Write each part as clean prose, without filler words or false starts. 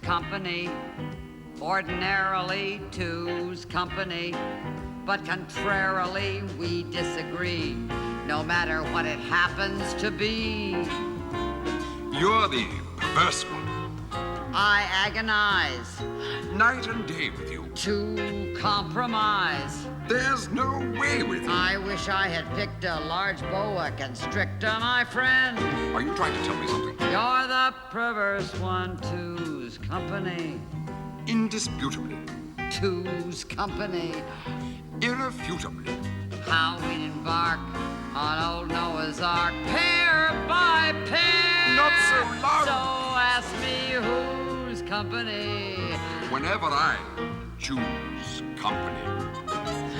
company. Ordinarily, two's company. But contrarily, we disagree, no matter what it happens to be. You're the perverse one. I agonize Night and day with you. to compromise. There's no way with you. I wish I had picked a large boa constrictor, my friend. Are you trying to tell me something? You're the perverse one, two's company. Indisputably. Two's company. Irrefutably. How we'd embark on old Noah's Ark, pair by pair. Not so loud. So ask me whose company. Whenever I choose company.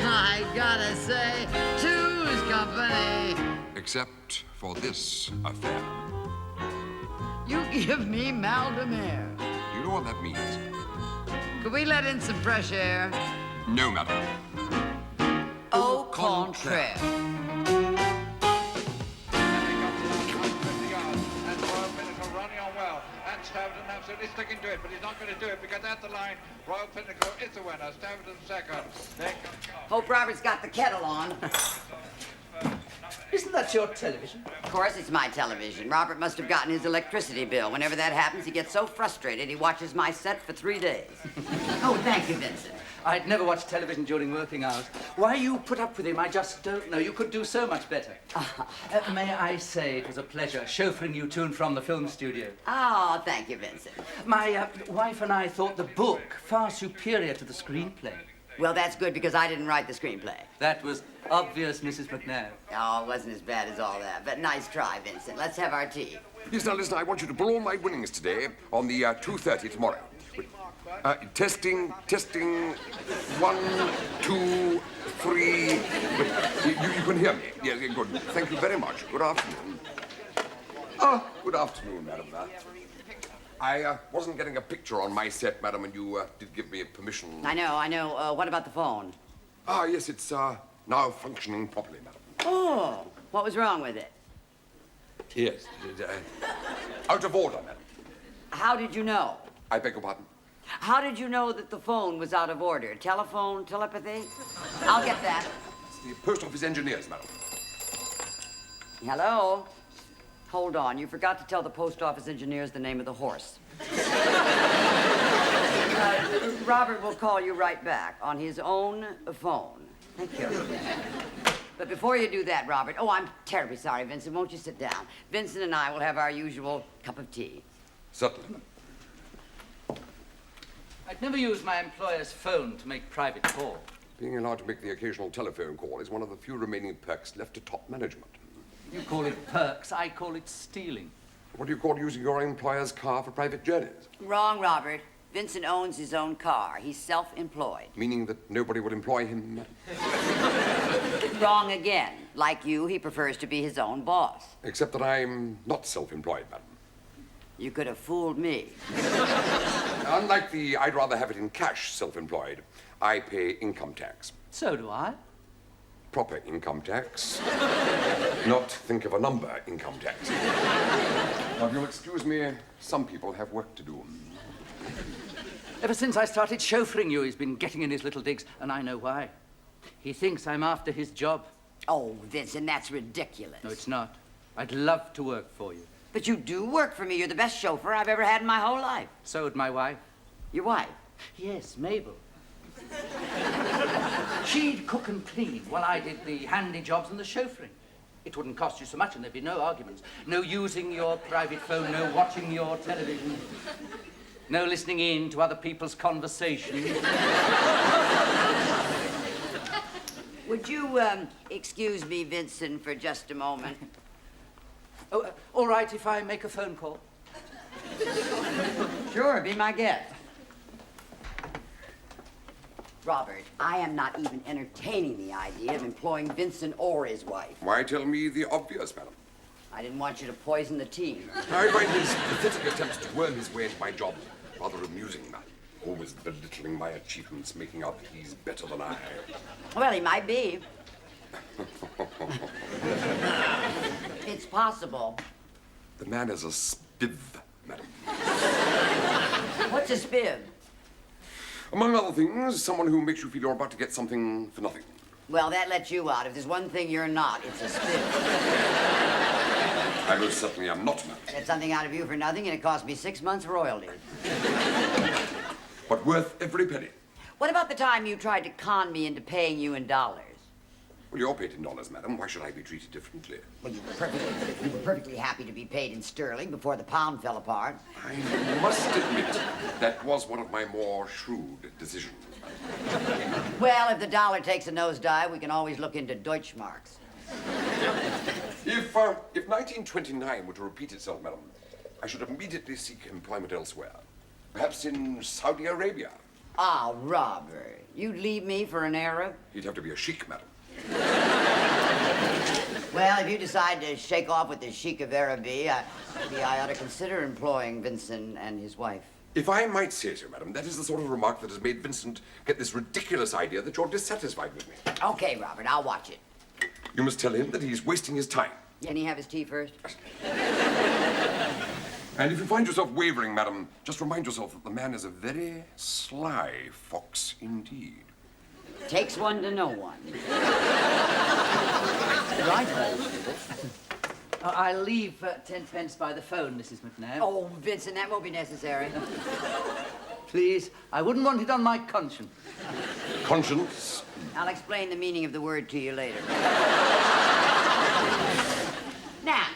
I gotta say, two's company. Except for this affair. You give me mal de mer. You know what that means? Could we let in some fresh air? No, madam. Au contraire. Stavridon absolutely sticking to it, but he's not going to do it because at the line, Royal Pinnacle is the winner. Stavridon second. Hope Robert's got the kettle on. Isn't that your television? Of course, it's my television. Robert must have gotten his electricity bill. Whenever that happens, he gets so frustrated he watches my set for 3 days. Oh, thank you, Vincent. I'd never watch television during working hours. Why you put up with him, I just don't know. You could do so much better. May I say it was a pleasure chauffeuring you to and from the film studio. Oh, thank you, Vincent. My wife and I thought the book far superior to the screenplay. Well, that's good because I didn't write the screenplay. That was obvious, Mrs. McNabb. Oh, it wasn't as bad as all that, but nice try, Vincent. Let's have our tea. Yes, now listen, I want you to pull all my winnings today on the 2:30 tomorrow. Testing. 1, 2, 3. You can hear me. Yes, good. Thank you very much. Good afternoon. Good afternoon, madam. I wasn't getting a picture on my set, madam, and you did give me permission. I know. What about the phone? Yes, it's now functioning properly, madam. Oh, what was wrong with it? Yes, out of order, madam. How did you know? I beg your pardon? How did you know that the phone was out of order? Telephone, telepathy? I'll get that. It's the post office engineers, madam. Hello? Hold on, you forgot to tell the post office engineers the name of the horse. Robert will call you right back on his own phone. Thank you. But before you do that, Robert, I'm terribly sorry, Vincent. Won't you sit down? Vincent and I will have our usual cup of tea. Certainly. I'd never use my employer's phone to make private calls. Being allowed to make the occasional telephone call is one of the few remaining perks left to top management. You call it perks, I call it stealing. What do you call using your employer's car for private journeys? Wrong, Robert. Vincent owns his own car. He's self-employed. Meaning that nobody will employ him? Wrong again. Like you, he prefers to be his own boss. Except that I'm not self-employed, madam. You could have fooled me. Unlike the I'd rather have it in cash self-employed, I pay income tax. So do I. Proper income tax. Not think of a number income tax. Now, if you'll excuse me, some people have work to do. Ever since I started chauffeuring you, he's been getting in his little digs, and I know why. He thinks I'm after his job. Oh, Vincent, that's ridiculous. No, it's not. I'd love to work for you. But you do work for me. You're the best chauffeur I've ever had in my whole life. So would my wife. Your wife? Yes, Mabel. She'd cook and clean while I did the handy jobs and the chauffeuring. It wouldn't cost you so much and there'd be no arguments. No using your private phone, no watching your television, no listening in to other people's conversations. Would you, excuse me, Vincent, for just a moment? Oh, all right if I make a phone call? Sure, be my guest. Robert, I am not even entertaining the idea of employing Vincent or his wife. Why tell me the obvious, madam? I didn't want you to poison the team. I find his pathetic attempts to worm his way into my job rather amusing, madam. Always belittling my achievements, making out that he's better than I. Well, he might be. It's possible. The man is a spiv, madam. What's a spib? Among other things, someone who makes you feel you're about to get something for nothing. Well, that lets you out. If there's one thing you're not, it's a spib. I most certainly am not, madam. Get something out of you for nothing, and it cost me 6 months' royalties. But worth every penny. What about the time you tried to con me into paying you in dollars? Well, you're paid in dollars, madam. Why should I be treated differently? Well, you were perfectly happy to be paid in sterling before the pound fell apart. I must admit, that was one of my more shrewd decisions. Well, if the dollar takes a nosedive, we can always look into Deutschmarks. If 1929 were to repeat itself, madam, I should immediately seek employment elsewhere. Perhaps in Saudi Arabia. Ah, Robert, you'd leave me for an Arab? He'd have to be a sheik, madam. Well, if you decide to shake off with the Sheik of Arabia, maybe I ought to consider employing Vincent and his wife. If I might say so, madam, that is the sort of remark that has made Vincent get this ridiculous idea that you're dissatisfied with me. Okay, Robert, I'll watch it. You must tell him that he's wasting his time. Can he have his tea first? And if you find yourself wavering, madam, just remind yourself that the man is a very sly fox indeed. Takes one to know one. Right, I'll leave 10 pence by the phone, Mrs. McNabb. Oh, Vincent, that won't be necessary. Please, I wouldn't want it on my conscience. Conscience? I'll explain the meaning of the word to you later. Now,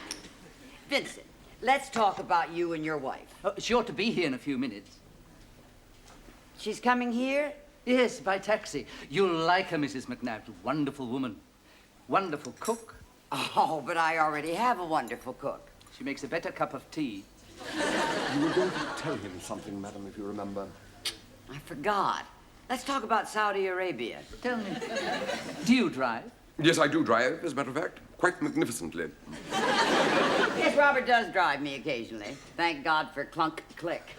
Vincent, let's talk about you and your wife. She ought to be here in a few minutes. She's coming here? Yes, by taxi. You'll like her, Mrs. McNabb. Wonderful woman. Wonderful cook. Oh, but I already have a wonderful cook. She makes a better cup of tea. You were going to tell him something, madam, if you remember. I forgot. Let's talk about Saudi Arabia. Tell me, do you drive? Yes, I do drive, as a matter of fact. Quite magnificently. Yes, Robert does drive me occasionally. Thank God for clunk click.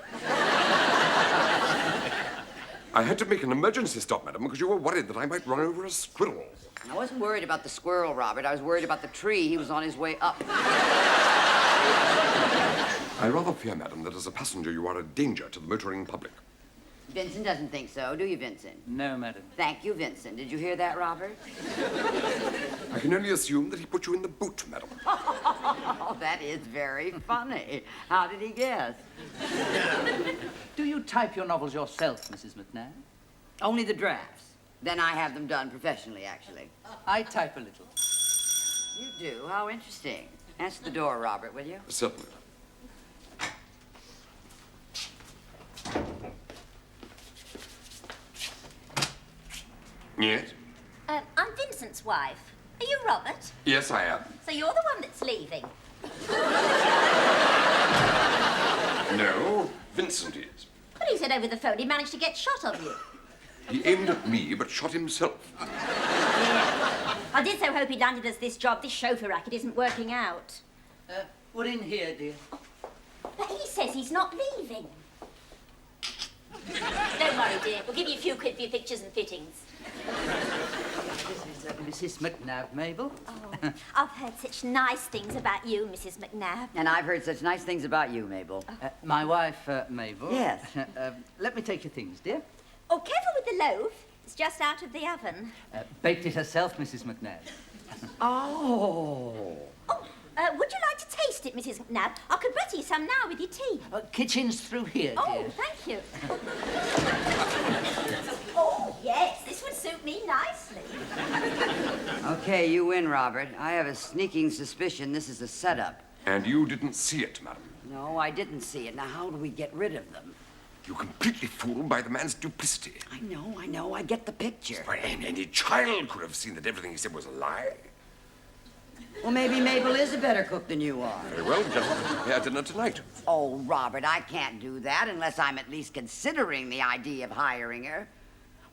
I had to make an emergency stop, madam, because you were worried that I might run over a squirrel. I wasn't worried about the squirrel, Robert. I was worried about the tree. He was on his way up. I rather fear, madam, that as a passenger you are a danger to the motoring public. Vincent doesn't think so, do you, Vincent? No, madam. Thank you, Vincent. Did you hear that, Robert? I can only assume that he put you in the boot, madam. Oh, that is very funny. How did he guess? Do you type your novels yourself, Mrs. McNabb? Only the drafts. Then I have them done professionally, actually. I type a little. You do? How interesting. Answer the door, Robert, will you? Certainly. Yes? I'm Vincent's wife. Are you Robert? Yes, I am. So you're the one that's leaving? No, Vincent is. But he said over the phone he managed to get shot of you. He aimed at me, but shot himself. I did so hope he'd landed us this job. This chauffeur racket isn't working out. We're in here, dear. But he says he's not leaving. Don't worry, dear. We'll give you a few quid for your pictures and fittings. This is Mrs. McNabb, Mabel. Oh, I've heard such nice things about you, Mrs. McNabb. And I've heard such nice things about you, Mabel. My wife, Mabel. Yes. Let me take your things, dear. Oh, careful with the loaf. It's just out of the oven. Baked it herself, Mrs. McNabb. Oh. Oh, would you like to taste it, Mrs. McNabb? I could butter you some now with your tea. Kitchen's through here, Oh, dear. thank you. Oh, yes, this would suit me nicely. Okay, you win, Robert. I have a sneaking suspicion this is a setup. And you didn't see it, madam. No, I didn't see it. Now, how do we get rid of them? You're completely fooled by the man's duplicity. I know. I get the picture. And any child could have seen that everything he said was a lie. Well, maybe Mabel is a better cook than you are. Very well, gentlemen, prepare dinner tonight. Oh, Robert, I can't do that unless I'm at least considering the idea of hiring her.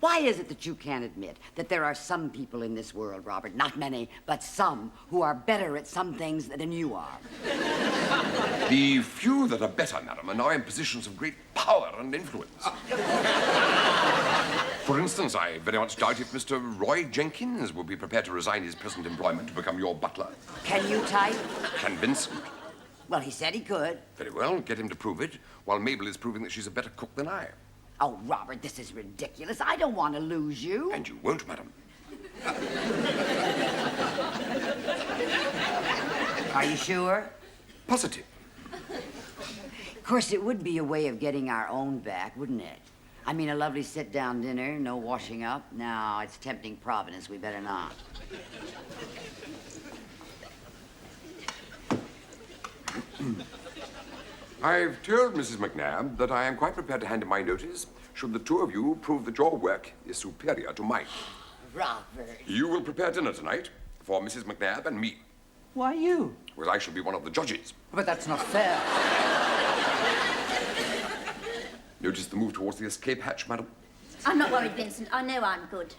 Why is it that you can't admit that there are some people in this world, Robert, not many, but some, who are better at some things than you are? The few that are better, madam, are now in positions of great power and influence. For instance, I very much doubt if Mr. Roy Jenkins will be prepared to resign his present employment to become your butler. Can you type? Can Vincent? Well, he said he could. Very well, get him to prove it, while Mabel is proving that she's a better cook than I am. Oh, Robert, this is ridiculous. I don't want to lose you. And you won't, madam. Are you sure? Positive. Of course, it would be a way of getting our own back, wouldn't it? I mean, a lovely sit-down dinner, no washing up. No, it's tempting Providence. We better not. I've told Mrs. McNabb that I am quite prepared to hand in my notice should the two of you prove that your work is superior to mine. Robert. You will prepare dinner tonight for Mrs. McNabb and me, Why you? whereas I shall be one of the judges. But that's not fair. Notice the move towards the escape hatch, madam? I'm not worried, Vincent. I know I'm good.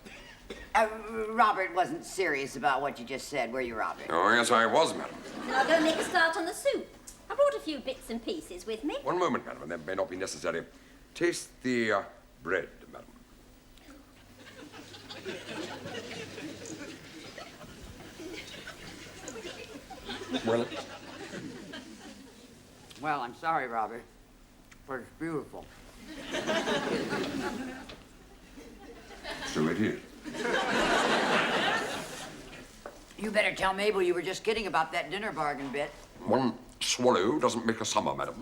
Robert wasn't serious about what you just said, were you, Robert? Oh, yes, I was, madam. Then I'll go make a start on the soup. I brought a few bits and pieces with me. One moment, madam, and that may not be necessary. Taste the bread, madam. Well, Well, I'm sorry, Robert, but it's beautiful. so it is. You better tell Mabel you were just kidding about that dinner bargain bit. One swallow doesn't make a summer, madam.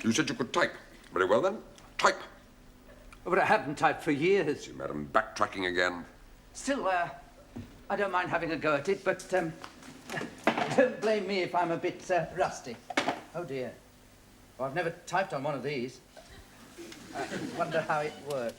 You said you could type. Very well, then. Type. But I haven't typed for years. See, madam, backtracking again. Still, I don't mind having a go at it, but don't blame me if I'm a bit rusty. Oh, dear. Well, I've never typed on one of these. I wonder how it works.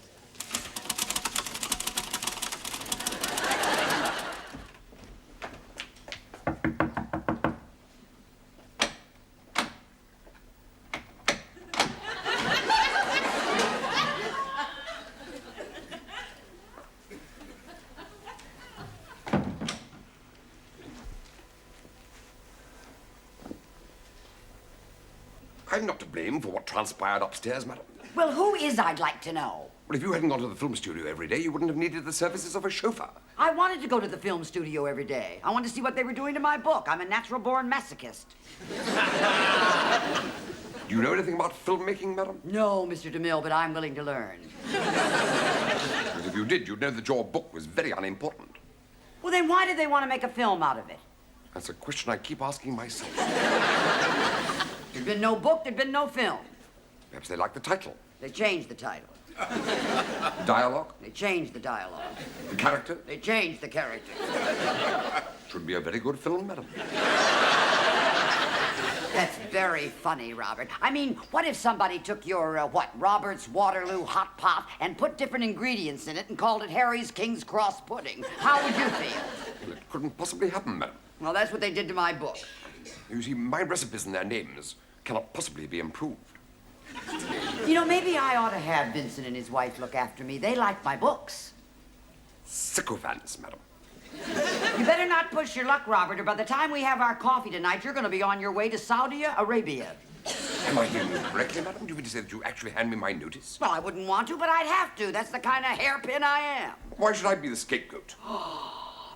I'm not to blame for what transpired upstairs, madam. Well, who is, I'd like to know? Well, if you hadn't gone to the film studio every day, you wouldn't have needed the services of a chauffeur. I wanted to go to the film studio every day. I wanted to see what they were doing to my book. I'm a natural-born masochist. Do you know anything about filmmaking, madam? No, Mr. DeMille, but I'm willing to learn. Because if you did, you'd know that your book was very unimportant. Well, then why did they want to make a film out of it? That's a question I keep asking myself. There'd been no book, there'd been no film. Perhaps they like the title, They changed the title. dialogue, They changed the dialogue. the character. They changed the character. Should be a very good film, madam. That's very funny, Robert. I mean, what if somebody took your, Robert's Waterloo hot pot and put different ingredients in it and called it Harry's King's Cross pudding? How would you feel? Well, it couldn't possibly happen, madam. Well, that's what they did to my book. You see, my recipes and their names cannot possibly be improved. You know, maybe I ought to have Vincent and his wife look after me. They like my books. Sycophants, madam. You better not push your luck, Robert, or by the time we have our coffee tonight, you're going to be on your way to Saudi Arabia. Am I hearing you correctly, madam? Do you mean to say that you actually hand me my notice? Well, I wouldn't want to, but I'd have to. That's the kind of hairpin I am. Why should I be the scapegoat?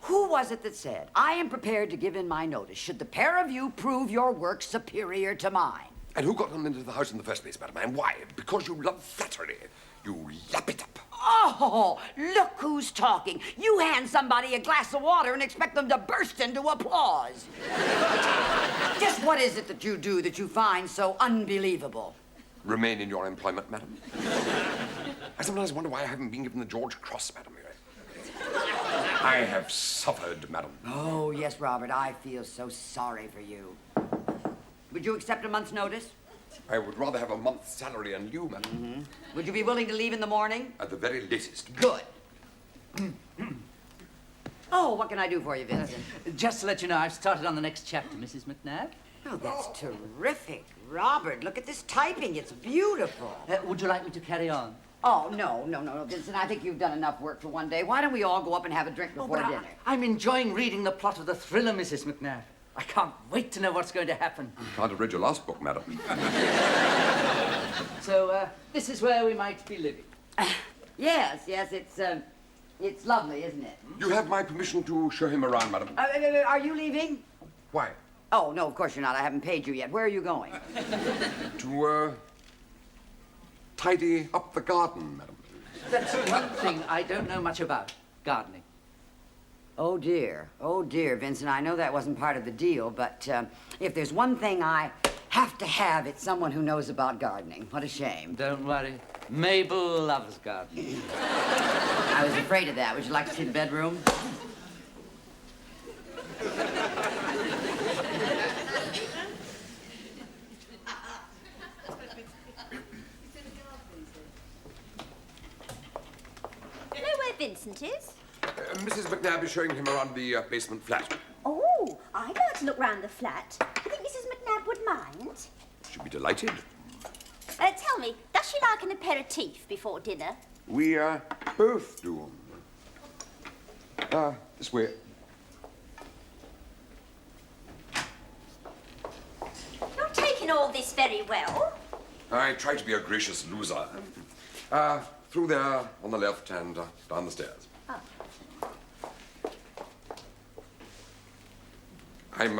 Who was it that said, I am prepared to give in my notice should the pair of you prove your work superior to mine? And who got them into the house in the first place, madam? And why? Because you love flattery. You lap it up. Oh, look who's talking. You hand somebody a glass of water and expect them to burst into applause. Just what is it that you do that you find so unbelievable? Remain in your employment, madam. I sometimes wonder why I haven't been given the George Cross, madam. I have suffered, madam. Oh, yes, Robert, I feel so sorry for you. Would you accept a month's notice? I would rather have a month's salary and lieu, madam. Mm-hmm. Would you be willing to leave in the morning? At the very latest. Good. Oh, what can I do for you, Vincent? Just to let you know, I've started on the next chapter, Mrs. McNabb. Oh, that's terrific. Robert, look at this typing. It's beautiful. Would you like me to carry on? Oh, no, Vincent. I think you've done enough work for one day. Why don't we all go up and have a drink before dinner? I'm enjoying reading the plot of the thriller, Mrs. McNabb. I can't wait to know what's going to happen. Can't have read your last book, madam. So, this is where we might be living. Yes, it's lovely, isn't it? You have my permission to show him around, madam. Are you leaving? Why? Oh, no, of course you're not. I haven't paid you yet. Where are you going? To, tidy up the garden, madam. That's one thing I don't know much about, gardening. Oh, dear, Vincent. I know that wasn't part of the deal, but if there's one thing I have to have, it's someone who knows about gardening. What a shame. Don't worry. Mabel loves gardening. I was afraid of that. Would you like to see the bedroom? You know where Vincent is? Mrs. McNabb is showing him around the basement flat. Oh, I'd like to look round the flat. I think Mrs. McNabb would mind. She'll be delighted. Tell me, does she like an aperitif before dinner? We, both do. This way. You're taking all this very well. I try to be a gracious loser. Through there, on the left, and down the stairs. Oh. I'm,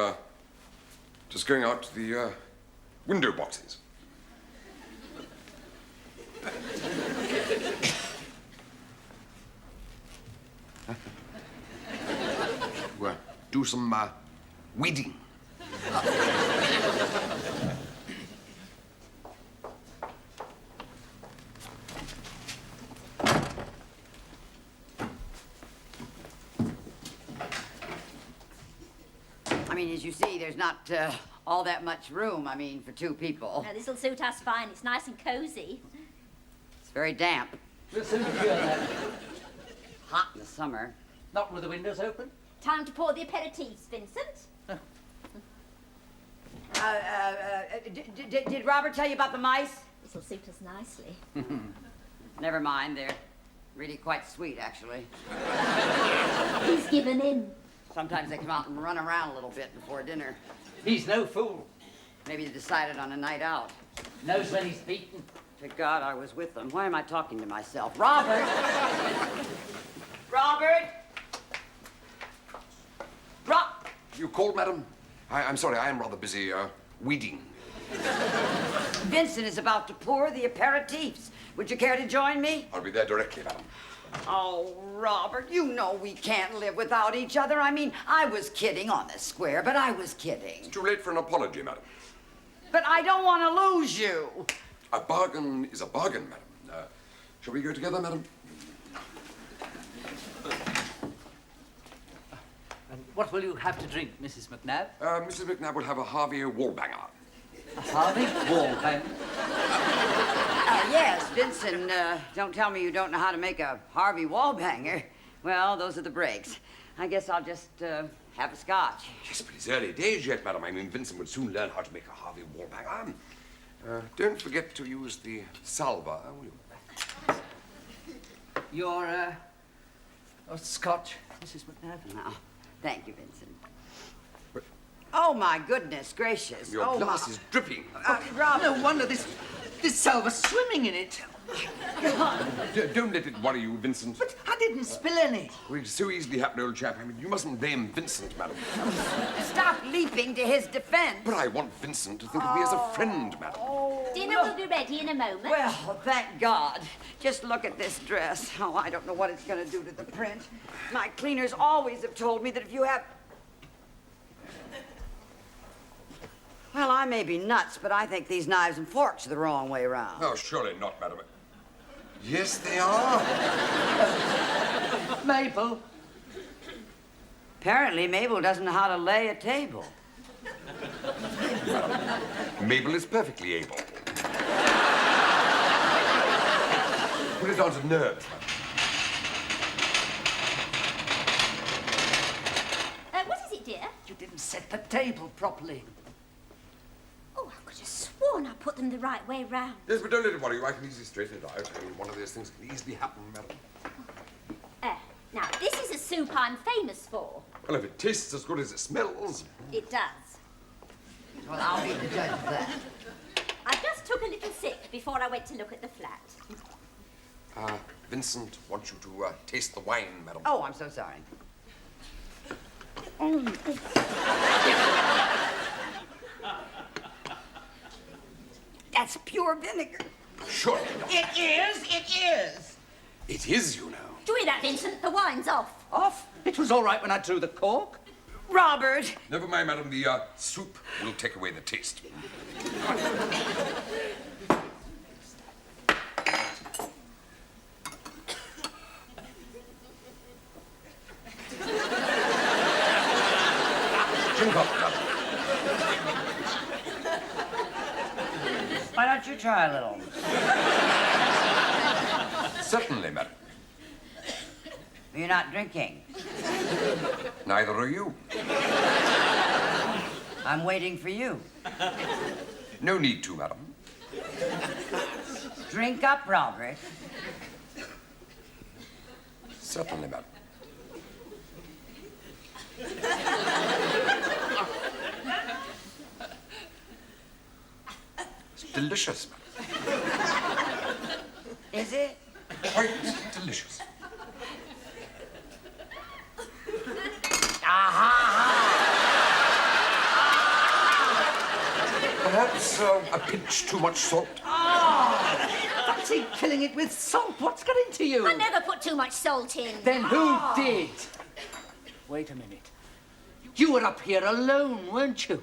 just going out to the, window boxes. To, do some, weeding. I mean, as you see, there's not all that much room, I mean, for two people. Now, this'll suit us fine. It's nice and cozy. It's very damp. We'll soon cure that. Hot in the summer. Not with the windows open? Time to pour the aperitifs, Vincent. Did Robert tell you about the mice? This'll suit us nicely. Never mind, they're really quite sweet, actually. He's given in. Sometimes they come out and run around a little bit before dinner. He's no fool. Maybe they decided on a night out. Knows when he's beaten. Thank God I was with them. Why am I talking to myself? Robert! Robert! You called, madam? I'm sorry, I am rather busy, weeding. Vincent is about to pour the aperitifs. Would you care to join me? I'll be there directly, madam. Oh, Robert, you know we can't live without each other. I mean, I was kidding on the square, but I was kidding. It's too late for an apology, madam. But I don't want to lose you. A bargain is a bargain, madam. Shall we go together, madam? And what will you have to drink, Mrs. McNabb? Mrs. McNabb will have a Harvey Wallbanger. A Harvey Wallbanger? Yes, Vincent, don't tell me you don't know how to make a Harvey Wallbanger. Well, those are the breaks. I guess I'll just have a scotch. Yes, but it's early days yet, madam. I mean, Vincent would soon learn how to make a Harvey Wallbanger. Don't forget to use the salver, will you? Your scotch, Mrs. McNabb? No, thank you, Vincent. Oh, my goodness gracious. Your oh, glass is dripping. Robert. No wonder this salver's swimming in it. Don't let it worry you, Vincent. But I didn't spill any. Well, it's so easily happen, old chap. I mean, you mustn't blame Vincent, madam. Stop leaping to his defense. But I want Vincent to think of me as a friend, madam. Dinner will be ready in a moment. Well, thank God. Just look at this dress. Oh, I don't know what it's going to do to the print. My cleaners always have told me that if you have... Well, I may be nuts, but I think these knives and forks are the wrong way around. Oh, surely not, madam. Yes, they are. Mabel. Apparently, Mabel doesn't know how to lay a table. Mabel is perfectly able. Put it down to nerves, madam. What is it, dear? You didn't set the table properly. Oh, I could have sworn I put them the right way round. Yes, but don't let it worry you. I can easily straighten it out. I mean, one of those things can easily happen, madam. Now, this is a soup I'm famous for. Well, if it tastes as good as it smells. It does. Well, I'll be the judge of that. I just took a little sip before I went to look at the flat. Vincent wants you to taste the wine, madam. Oh, I'm so sorry. That's pure vinegar. Sure. It is, it is. It is, you know. Do you hear that, Vincent? The wine's off. Off? It was all right when I drew the cork. Robert! Never mind, madam. The soup will take away the taste. Drink up, madam. Why don't you try a little? Certainly, madam. You're not drinking. Neither are you. I'm waiting for you. No need to, madam. Drink up, Robert. Certainly, madam. It's delicious, madam. Is it? Quite delicious. Perhaps a pinch too much salt. Fancy killing it with salt. What's got into you? I never put too much salt in. Then who did? Wait a minute. You were up here alone, weren't you?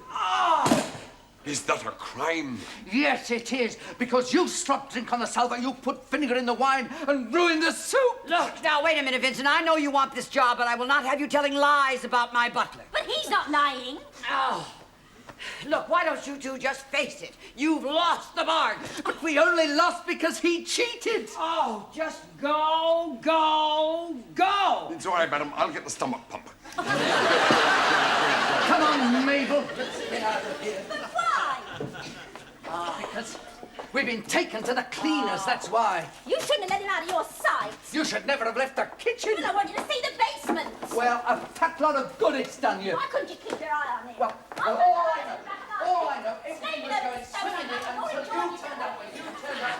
Is that a crime? Yes, it is. Because you stopped drink on the salver, you put vinegar in the wine and ruined the soup. Look, now, wait a minute, Vincent. I know you want this job, but I will not have you telling lies about my butler. But he's not lying. Oh. Look, why don't you two just face it? You've lost the bargain. But we only lost because he cheated. Oh, just go, go, go. It's all right, madam. I'll get the stomach pump. Come on, Mabel. Let's get out of here. But why? Because we've been taken to the cleaners, that's why. You shouldn't have let him out of your sight. You should never have left the kitchen. I want you to see the basement. Well, a fat lot of good it's done you. Why couldn't you keep your eye on it? Well, I'm all I gonna know, back up. all I know, everything Stay was there, going stay swimmingly there. until you turned up when you turned up.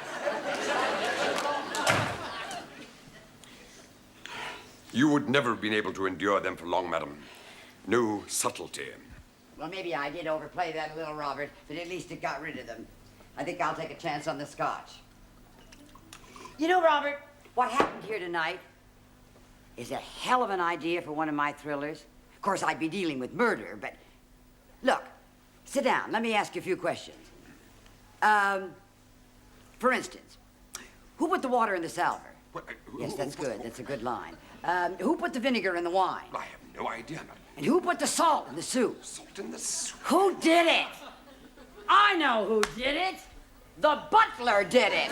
You would never have been able to endure them for long, madam. No subtlety. Well, maybe I did overplay that a little, Robert, but at least it got rid of them. I think I'll take a chance on the scotch. You know, Robert, what happened here tonight is a hell of an idea for one of my thrillers. Of course, I'd be dealing with murder, but look, sit down. Let me ask you a few questions. For instance, who put the water in the salver? Yes, that's good. That's a good line. Who put the vinegar in the wine? I have no idea, madam. And who put the salt in the soup? Salt in the soup. Who did it? I know who did it. The butler did it.